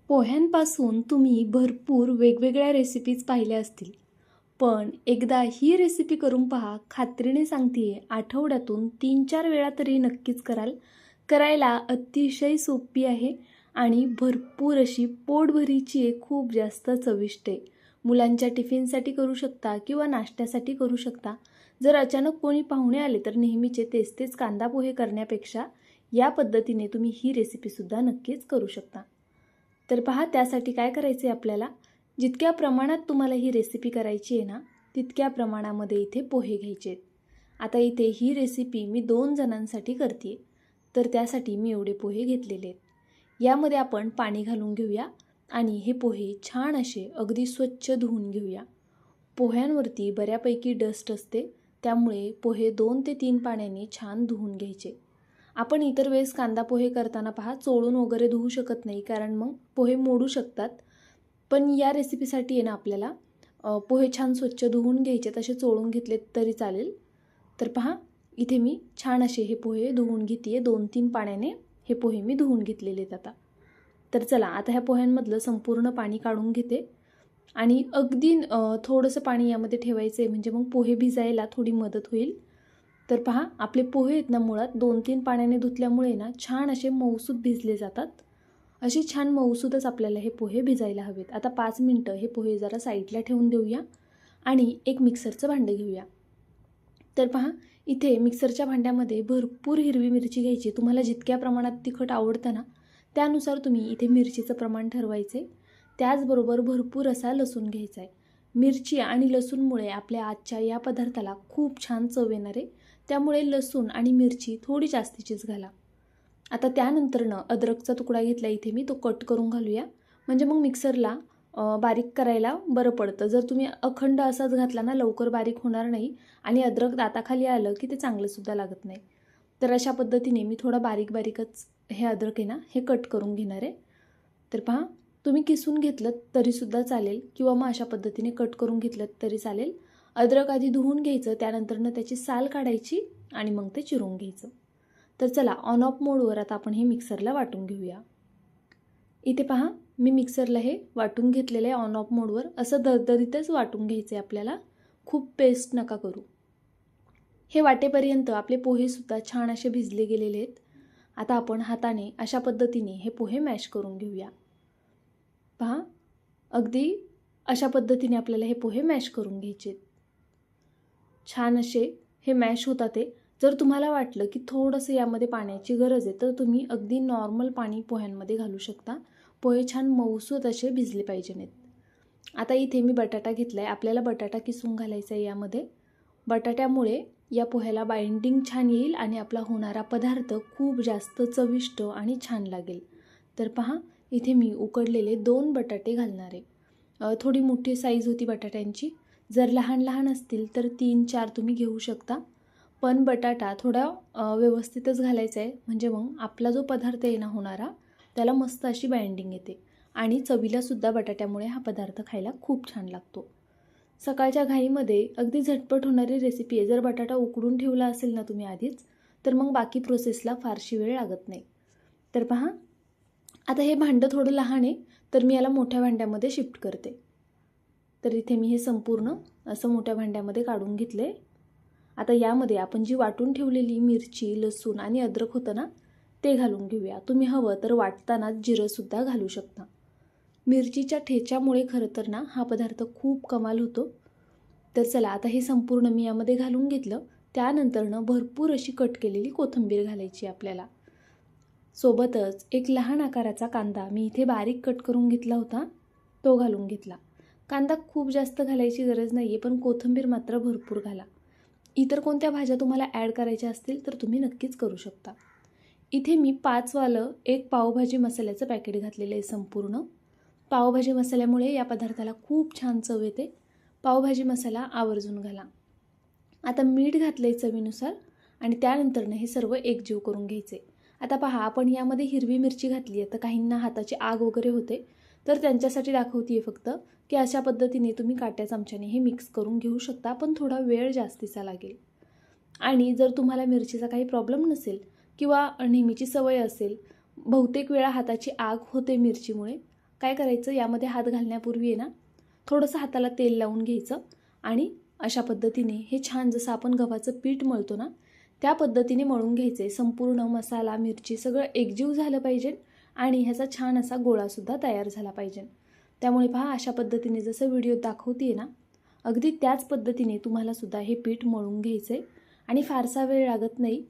पोह्यांपासून तुम्ही भरपूर वेगवेगळ्या रेसिपीज पाहिल्या असतील, पण एकदा ही रेसिपी करून पहा. खात्रीने सांगते आठवड्यातून 3-4 वेळा तरी नक्कीच कराल. करायला अतिशय सोपी आहे आणि भरपूर अशी पोटभरीची आहे, खूप जास्त चविष्ट आहे. मुलांच्या टिफिनसाठी करू शकता किंवा नाश्त्यासाठी करू शकता. जर अचानक कोणी पाहुणे आले तर नेहमीचे तेच तेच कांदा पोहे करण्यापेक्षा या पद्धतीने तुम्ही ही रेसिपीसुद्धा नक्कीच करू शकता. तर पहा, त्यासाठी काय करायचे आपल्याला, जितक्या प्रमाणात तुम्हाला ही रेसिपी करायची आहे ना, तितक्या प्रमाणामध्ये इथे पोहे घ्यायचे आहेत. आता इथे ही रेसिपी मी 2 जणांसाठी करते, तर त्यासाठी मी एवढे पोहे घेतलेले आहेत. यामध्ये आपण पाणी घालून घेऊया आणि हे पोहे छान असे अगदी स्वच्छ धुवून घेऊया. पोह्यांवरती बऱ्यापैकी डस्ट असते, त्यामुळे पोहे 2 ते 3 पाण्याने छान धुवून घ्यायचे. आपण इतर वेळेस कांदा पोहे करताना पहा चोळून वगैरे धुवू शकत नाही, कारण मग पोहे मोडू शकतात. पण या रेसिपीसाठी आहे ना आपल्याला पोहे छान स्वच्छ धुवून घ्यायचे, तसे चोळून घेतले तरी चालेल. तर पहा, इथे मी छान असे हे पोहे धुवून घेते. 2-3 पाण्याने हे पोहे मी धुवून घेतलेले आहेत आता. तर चला, आता ह्या पोह्यांमधलं संपूर्ण पाणी काढून घेते आणि अगदी थोडंसं पाणी यामध्ये ठेवायचं आहे, म्हणजे मग पोहे भिजायला थोडी मदत होईल. तर पहा, आपले पोहे आहेत ना मुळात 2-3 पाण्याने धुतल्यामुळे ना छान असे मऊसूद भिजले जातात. अशी छान मऊसूदच आपल्याला हे पोहे भिजायला हवेत. आता 5 मिनटं हे पोहे जरा साईडला ठेवून देऊया आणि एक मिक्सरचं भांडं घेऊया. तर पहा, इथे मिक्सरच्या भांड्यामध्ये भरपूर हिरवी मिरची घ्यायची. तुम्हाला जितक्या प्रमाणात तिखट आवडतं ना, त्यानुसार तुम्ही इथे मिरचीचं प्रमाण ठरवायचे. त्याचबरोबर भरपूर असा लसूण घ्यायचा आहे. मिरची आणि लसूणमुळे आपल्या आजच्या या पदार्थाला खूप छान चव येणार आहे, त्यामुळे लसूण आणि मिरची थोडी जास्तीचीच घाला. आता त्यानंतरनं अद्रकचा तुकडा घेतला इथे मी, तो कट करून घालूया, म्हणजे मग मिक्सरला बारीक करायला बरं पडतं. जर तुम्ही अखंड असाच घातला ना, लवकर बारीक होणार नाही आणि अद्रक दाताखाली आलं की ते चांगलंसुद्धा लागत नाही. तर अशा पद्धतीने मी थोडा बारीकच हे अद्रक आहे ना, हे कट करून घेणार आहे. तर पहा, तुम्ही किसून घेतलं तरीसुद्धा चालेल किंवा मग अशा पद्धतीने कट करून घेतलं तरी चालेल. अद्रक आधी धुवून घ्यायचं, त्यानंतरनं त्याची साल काढायची आणि मग ते चिरून घ्यायचं. तर चला, ऑन ऑफ मोडवर आता आपण हे मिक्सरला वाटून घेऊया. इथे पहा, मी मिक्सरला हे वाटून घेतलेलं आहे ऑन ऑफ मोडवर. असं दरदरीतच वाटून घ्यायचं आहे आपल्याला, खूप पेस्ट नका करू. हे वाटेपर्यंत आपले पोहेसुद्धा छान असे भिजले गेलेले आहेत. आता आपण हाताने अशा पद्धतीने हे पोहे मॅश करून घेऊया. पहा, अगदी अशा पद्धतीने आपल्याला हे पोहे मॅश करून घ्यायचे. छान असे हे मॅश होतात ते. जर तुम्हाला वाटलं की थोडंसं यामध्ये पाण्याची गरज आहे, तर तुम्ही अगदी नॉर्मल पाणी पोह्यांमध्ये घालू शकता. पोहे छान मऊसूत असे भिजले पाहिजे नाहीत. आता इथे मी बटाटा घेतला आहे. आपल्याला बटाटा किसून घालायचा आहे यामध्ये. बटाट्यामुळे या पोह्याला बाइंडिंग छान येईल आणि आपला होणारा पदार्थ खूप जास्त चविष्ट आणि छान लागेल. तर पहा, इथे मी उकडलेले 2 बटाटे घालणार आहे. थोडी मोठी साईज होती बटाट्यांची. जर लहान लहान असतील तर 3-4 तुम्ही घेऊ शकता. पण बटाटा थोडा व्यवस्थितच घालायचा आहे, म्हणजे मग आपला जो पदार्थ आहे ना होणारा, त्याला मस्त अशी बाइंडिंग येते आणि चवीलासुद्धा बटाट्यामुळे हा पदार्थ खायला खूप छान लागतो. सकाळच्या घाईमध्ये अगदी झटपट होणारी रेसिपी आहे. जर बटाटा उकडून ठेवला असेल ना तुम्ही आधीच, तर मग बाकी प्रोसेसला फारशी वेळ लागत नाही. तर पहा, आता हे भांडं थोडं लहान आहे, तर मी याला मोठ्या भांड्यामध्ये शिफ्ट करते. तर इथे मी हे संपूर्ण असं मोठ्या भांड्यामध्ये काढून घेतले. आता यामध्ये आपण जी वाटून ठेवलेली मिरची, लसूण आणि अद्रक होतं ना, ते घालून घेऊया. तुम्ही हवं तर वाटतानाच जिरंसुद्धा घालू शकता. मिरचीच्या ठेच्यामुळे खरं तर ना हा पदार्थ खूप कमाल होतो. तर चला, आता हे संपूर्ण मी यामध्ये घालून घेतलं. त्यानंतरनं भरपूर अशी कट केलेली कोथिंबीर घालायची आपल्याला. सोबतच एक लहान आकाराचा कांदा मी इथे बारीक कट करून घेतला होता, तो घालून घेतला. कांदा खूप जास्त घालायची गरज नाही आहे, पण कोथिंबीर मात्र भरपूर घाला. इतर कोणत्या भाज्या तुम्हाला ॲड करायच्या असतील तर तुम्ही नक्कीच करू शकता. इथे मी 5वालं एक पावभाजी मसाल्याचं पॅकेट घातलेलं आहे संपूर्ण. पावभाजी मसाल्यामुळे या पदार्थाला खूप छान चव येते. पावभाजी मसाला आवर्जून घाला. आता मीठ घातलं आहे चवीनुसार आणि त्यानंतरनं हे सर्व एकजीव करून घ्यायचे. आता पहा, आपण यामध्ये हिरवी मिरची घातली आहे, तर काहींना हाताची आग वगैरे होते, तर त्यांच्यासाठी दाखवते आहे फक्त की अशा पद्धतीने तुम्ही काट्या चमच्याने हे मिक्स करून घेऊ शकता, पण थोडा वेळ जास्तीचा लागेल. आणि जर तुम्हाला मिरचीचा काही प्रॉब्लेम नसेल किंवा नेहमीची सवय असेल, बहुतेक वेळा हाताची आग होते मिरचीमुळे, काय करायचं, यामध्ये हात घालण्यापूर्वी आहे ना थोडंसं हाताला तेल लावून घ्यायचं आणि अशा पद्धतीने हे छान जसं आपण गव्हाचं पीठ मळतो ना त्या पद्धतीने मळून घ्यायचं आहे. संपूर्ण मसाला मिरची सगळं एकजीव झालं पाहिजे आणि ह्याचा छान असा गोळासुद्धा तयार झाला पाहिजे. त्यामुळे पहा अशा पद्धतीने जसं व्हिडिओ दाखवते ना अगदी त्याच पद्धतीने तुम्हालासुद्धा हे पीठ मळून घ्यायचं आहे आणि फारसा वेळ लागत नाही.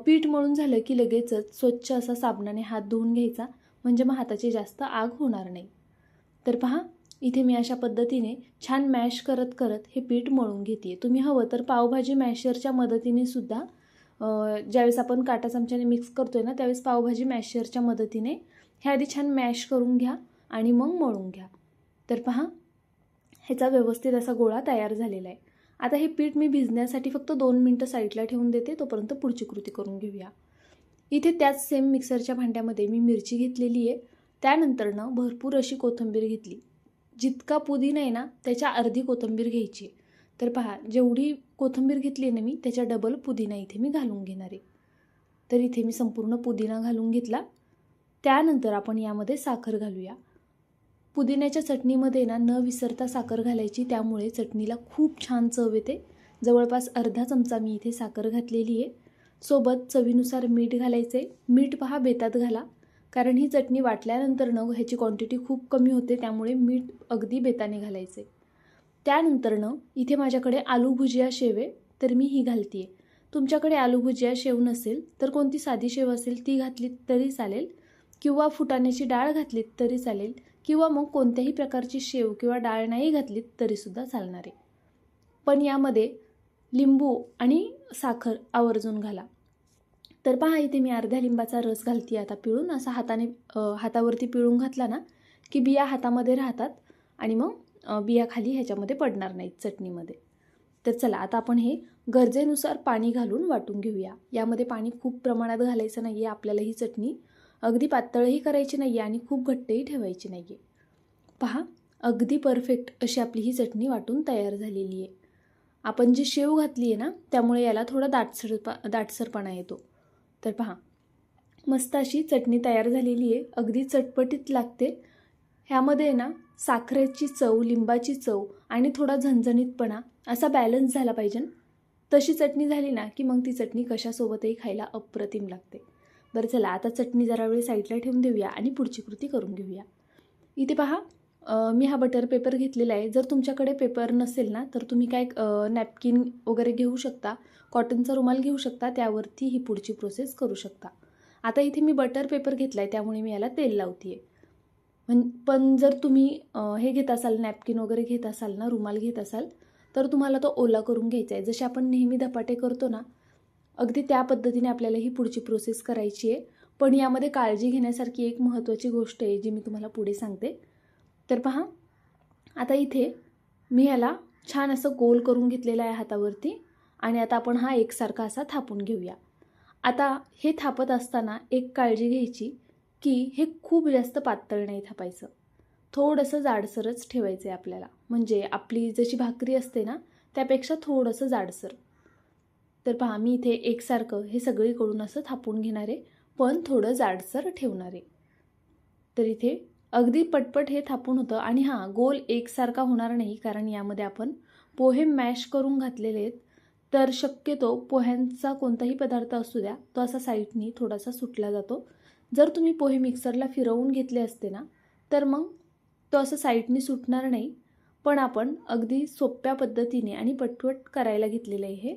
पीठ मळून झालं की लगेचच स्वच्छ असा साबणाने हात धुवून घ्यायचा, म्हणजे मग हाताची जास्त आग होणार नाही. तर पहा इथे मी अशा पद्धतीने छान मॅश करत करत हे पीठ मळून घेते. तुम्ही हवं तर पावभाजी मॅशरच्या मदतीने सुद्धा ज्यावेळेस आपण काटा चमच्याने मिक्स करतोय ना त्यावेळेस पावभाजी मॅशरच्या मदतीने हे आधी छान मॅश करून घ्या आणि मग मळून घ्या. तर पहा ह्याचा व्यवस्थित असा गोळा तयार झालेला आहे. आता हे पीठ मी भिजण्यासाठी फक्त 2 मिनटं साईडला ठेवून देते, तोपर्यंत पुढची कृती करून घेऊया. इथे त्याच सेम मिक्सरच्या भांड्यामध्ये मी मिरची घेतलेली आहे, त्यानंतरनं भरपूर अशी कोथिंबीर घेतली. जितका पुदिना आहे ना त्याच्या अर्धी कोथिंबीर घ्यायची. तर पहा जेवढी कोथिंबीर घेतली ना मी त्याच्या डबल पुदिना इथे मी घालून घेणार आहे. तर इथे मी संपूर्ण पुदिना घालून घेतला. त्यानंतर आपण यामध्ये साखर घालूया. पुदिन्याच्या चटणीमध्ये ना न विसरता साखर घालायची, त्यामुळे चटणीला खूप छान चव येते. जवळपास अर्धा चमचा मी इथे साखर घातलेली आहे. सोबत चवीनुसार मीठ घालायचे. मीठ पहा बेतात घाला, कारण ही चटणी वाटल्यानंतर न ह्याची क्वांटिटी खूप कमी होते, त्यामुळे मीठ अगदी बेताने घालायचे. त्यानंतरनं इथे माझ्याकडे आलू भुजिया शेव आहे, तर मी ही घालते आहे. तुमच्याकडे आलू भुजिया शेव नसेल तर कोणती साधी शेव असेल ती घातली तरी चालेल, किंवा फुटाण्याची डाळ घातलीत तरी चालेल, किंवा मग कोणत्याही प्रकारची शेव किंवा डाळ नाही घातलीत तरीसुद्धा चालणार आहे. पण यामध्ये लिंबू आणि साखर आवर्जून घाला. तर पहा इथे मी अर्ध्या लिंबाचा रस घालते आता पिळून. असा हातावरती पिळून घातला ना की बिया हातामध्ये राहतात आणि मग बिया खाली ह्याच्यामध्ये पडणार नाहीत चटणीमध्ये. तर चला आता आपण हे गरजेनुसार पाणी घालून वाटून घेऊया. यामध्ये पाणी खूप प्रमाणात घालायचं नाही आहे. आपल्याला ही चटणी अगदी पातळही करायची नाही आहे आणि खूप घट्टही ठेवायची नाही आहे. पहा अगदी परफेक्ट अशी आपली ही चटणी वाटून तयार झालेली आहे. आपण जी शेव घातली आहे ना त्यामुळे याला थोडा दाटसरपणा येतो. तर पहा मस्त अशी चटणी तयार झालेली आहे. अगदी चटपटीत लागते. ह्यामध्ये ना साखरेची चव, लिंबाची चव आणि थोडा झणझणीतपणा असा बॅलन्स झाला पाहिजे. तशी चटणी झाली ना की मग ती चटणी कशासोबतही खायला अप्रतिम लागते. बरं चला आता चटणी जरा वेळ साईडला ठेवून देऊया आणि पुढची कृती करून घेऊया. इथे पहा मी हा बटर पेपर घेतलेला आहे. जर तुमच्याकडे पेपर नसेल ना तर तुम्ही काय नॅपकिन वगैरे घेऊ शकता, कॉटनचा रुमाल घेऊ शकता, त्यावरती ही पुढची प्रोसेस करू शकता. आता इथे मी बटर पेपर घेतला आहे त्यामुळे मी याला तेल लावते आहे. पण जर तुम्ही हे घेत असाल, नॅपकिन वगैरे घेत असाल ना, रुमाल घेत असाल तर तुम्हाला तो ओला करून घ्यायचा आहे. जसे आपण नेहमी धपाटे करतो ना अगदी त्या पद्धतीने आपल्याला ही पुढची प्रोसेस करायची आहे. पण यामध्ये काळजी घेण्यासारखी एक महत्त्वाची गोष्ट आहे जी मी तुम्हाला पुढे सांगते. तर पहा आता इथे मी याला छान असं गोल करून घेतलेलं आहे हातावरती आणि आता आपण हा एकसारखा असा थापून घेऊया. आता हे थापत असताना एक काळजी घ्यायची की हे खूप जास्त पातळ नाही थापायचं, थोडंसं जाडसरच ठेवायचं आहे आपल्याला. म्हणजे आपली जशी भाकरी असते ना त्यापेक्षा थोडंसं जाडसर. तर पहा मी इथे एकसारखं हे सगळीकडून असं थापून घेणार आहे, पण थोडं जाडसर ठेवणार आहे. तर इथे अगदी पटपट हे थापून होतं. आणि हां, गोल एकसारखा होणार नाही कारण यामध्ये आपण पोहे मॅश करून घातलेले आहेत. तर शक्यतो पोह्यांचा कोणताही पदार्थ असू द्या तो असा साईडनी थोडासा सुटला जातो. जर तुम्ही पोहे मिक्सरला फिरवून घेतले असते ना तर मग तो असं साईडनी सुटणार नाही. पण आपण अगदी सोप्या पद्धतीने आणि पटपट करायला घेतलेलं आहे हे.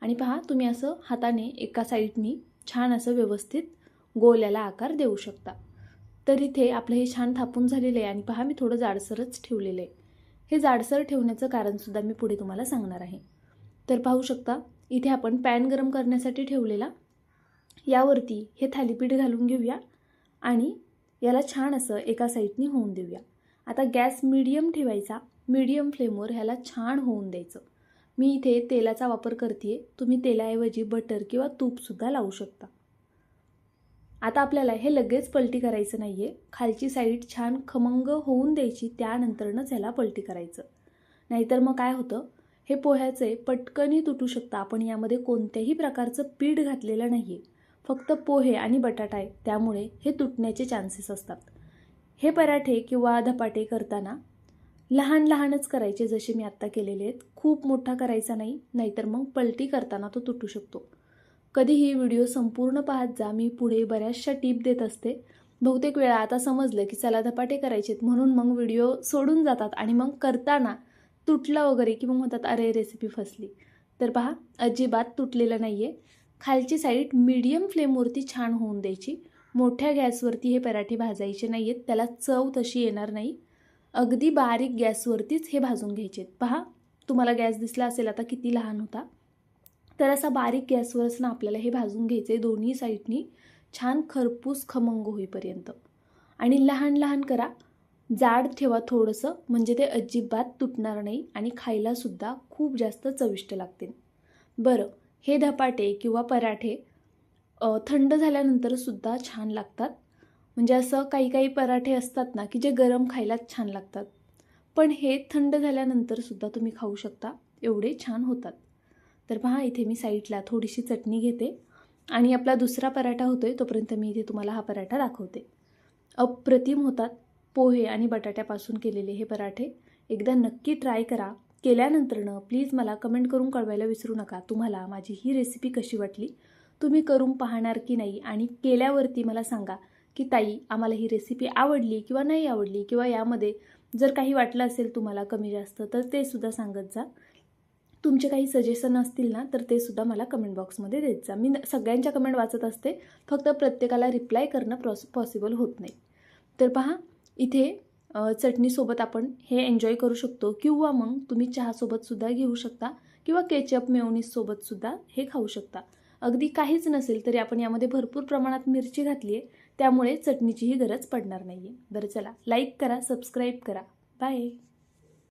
आणि पहा तुम्ही असं हाताने एका साईडनी छान असं व्यवस्थित गोल याला आकार देऊ शकता. तर इथे आपलं हे छान थापून झालेलं आहे आणि पहा मी थोडं जाडसरच ठेवलेलं आहे. हे जाडसर ठेवण्याचं कारणसुद्धा मी पुढे तुम्हाला सांगणार आहे. तर पाहू शकता इथे आपण पॅन गरम करण्यासाठी ठेवलेला, यावरती हे थालीपीठ घालून घेऊया आणि याला छान असं एका साईडनी होऊन देऊया. आता गॅस मीडियम ठेवायचा, मीडियम फ्लेमवर ह्याला छान होऊन द्यायचं. मी इथे तेलाचा वापर करते, तुम्ही तेलाऐवजी बटर किंवा तूपसुद्धा लावू शकता. आता आपल्याला हे लगेच पलटी करायचं नाही आहे. खालची साईड छान खमंग होऊन द्यायची, त्यानंतरनंच ह्याला पलटी करायचं. नाहीतर मग काय होतं, हे पोह्याचे पटकनही तुटू शकतं. आपण यामध्ये कोणत्याही प्रकारचं पीठ घातलेलं नाही आहे, फक्त पोहे आणि बटाटा आहे, त्यामुळे हे तुटण्याचे चान्सेस असतात. हे पराठे किंवा धपाटे करताना लहान लहानच करायचे, जसे मी आत्ता केलेले आहेत. खूप मोठा करायचा नाही, नाहीतर मग पलटी करताना तो तुटू शकतो. कधीही व्हिडिओ संपूर्ण पाहत जा. मी पुढे बऱ्याचशा टिप देत असते. बहुतेक वेळा आता समजलं की चला धपाटे करायचेत म्हणून मग व्हिडिओ सोडून जातात आणि मग करताना तुटला वगैरे की मग म्हणतात अरे रेसिपी फसली. तर पहा, अजिबात तुटलेलं नाही आहे. खालची साईड मीडियम फ्लेमवरती छान होऊन द्यायची. मोठ्या गॅसवरती हे पराठे भाजायचे नाही आहेत, त्याला चव तशी येणार नाही. अगदी बारीक गॅसवरतीच हे भाजून घ्यायचे आहेत. पहा, तुम्हाला गॅस दिसला असेल आता किती लहान होता. तर असा बारीक गॅसवरच ना आपल्याला हे भाजून घ्यायचे दोन्ही साईडनी छान खरपूस खमंग होईपर्यंत. आणि लहान लहान करा, जाड ठेवा थोडंसं, म्हणजे ते अजिबात तुटणार नाही आणि खायलासुद्धा खूप जास्त चविष्ट लागतील. बरं, हे धपाटे किंवा पराठे थंड झाल्यानंतरसुद्धा छान लागतात. म्हणजे असं काही काही पराठे असतात ना की जे गरम खायलाच छान लागतात, पण हे थंड झाल्यानंतरसुद्धा तुम्ही खाऊ शकता, एवढे छान होतात. तर पहा, इथे मी साईडला थोडीशी चटणी घेते आणि आपला दुसरा पराठा होतोय तोपर्यंत मी इथे तुम्हाला हा पराठा दाखवते. अप्रतिम होतात. पोहे आणि बटाट्यापासून केलेले हे पराठे एकदा नक्की ट्राय करा. केल्यानंतरनं प्लीज मला कमेंट करून कळवायला विसरू नका तुम्हाला माझी ही रेसिपी कशी वाटली, तुम्ही करून पाहणार की नाही, आणि केल्यावरती मला सांगा की ताई आम्हाला ही रेसिपी आवडली किंवा नाही आवडली, किंवा यामध्ये जर काही वाटलं असेल तुम्हाला कमी जास्त तर ते सुद्धा सांगत जा. तुमचे काही सजेशन असतील ना तर ते सुद्धा मला कमेंट बॉक्समध्ये देत जा. मी सगळ्यांच्या कमेंट वाचत असते, फक्त प्रत्येकाला रिप्लाय करणं पॉसिबल होत नाही. तर पहा, इथे चटणीसोबत आपण हे एन्जॉय करू शकतो, किंवा मग तुम्ही चहासोबतसुद्धा घेऊ शकता, किंवा केचप मेयोनीजसोबतसुद्धा हे खाऊ शकता. अगदी काहीच नसेल तरी आपण यामध्ये भरपूर प्रमाणात मिरची घातली आहे, त्यामुळे चटणीचीही गरज पडणार नाही आहे. बरं चला, लाईक करा, सबस्क्राईब करा. बाय.